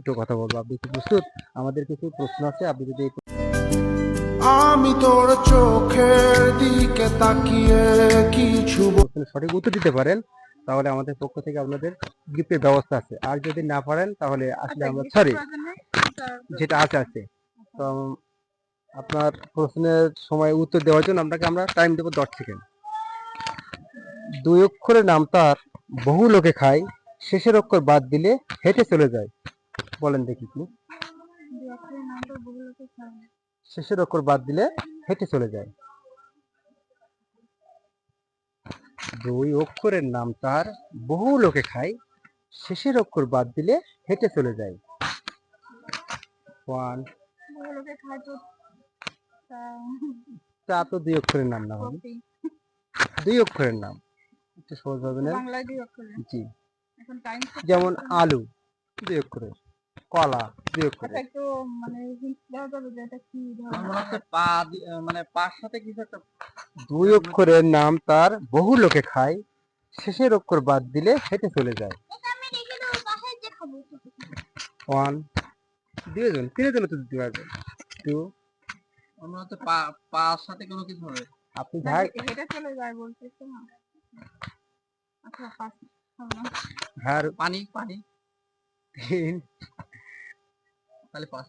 একটু কথা বলবো। আপনি কি প্রস্তুত? আমাদের কিছু প্রশ্ন আছে, আপনি যদি আমি তোর চোখের দিকে তাকিয়ে কিছু প্রশ্নের সঠিক উত্তর দিতে পারেন তাহলে আমাদের পক্ষ থেকে আপনাদের গিফটের ব্যবস্থা আছে। আর যদি না পারেন তাহলে আসলে আমরা সরি, যেটা আছে আছে। তো আপনার প্রশ্নের সময় উত্তর দেওয়ার জন্য আমরা টাইম দেবো 10 সেকেন্ড। 2 অক্ষরের নাম তার, বহু লোকে খায়, শেষের অক্ষর বাদ দিলে হেঁটে চলে যায়। বলেন দেখি কি? শেষের অক্ষর বাদ দিলে হেঁটে চলে যায়। 2 অক্ষরের নাম তার, বহু লোকে খায়, শেষের অক্ষর বাদ দিলে হেঁটে চলে যায়। 1 চা তো 2 অক্ষরের নাম না ভাবি, 2 অক্ষরের নাম একটু সহজ হবে না? জি, যেমন আলু 2 অক্ষরের, কলা 2 অক্ষরের। মানে পাঁচ সাথে কিছু একটা 2 অক্ষরের নাম তার, বহু লোকে খায়, শেষের অক্ষর বাদ দিলে হেঁটে চলে যায়। 1 2জন 3জন তো দিতে পারবেন। 2 মনে হচ্ছে পাঁচ সাথে কোনো কিছু হবে। আপনি ভাই আর পানি পানি 3 তাহলে পাঁচ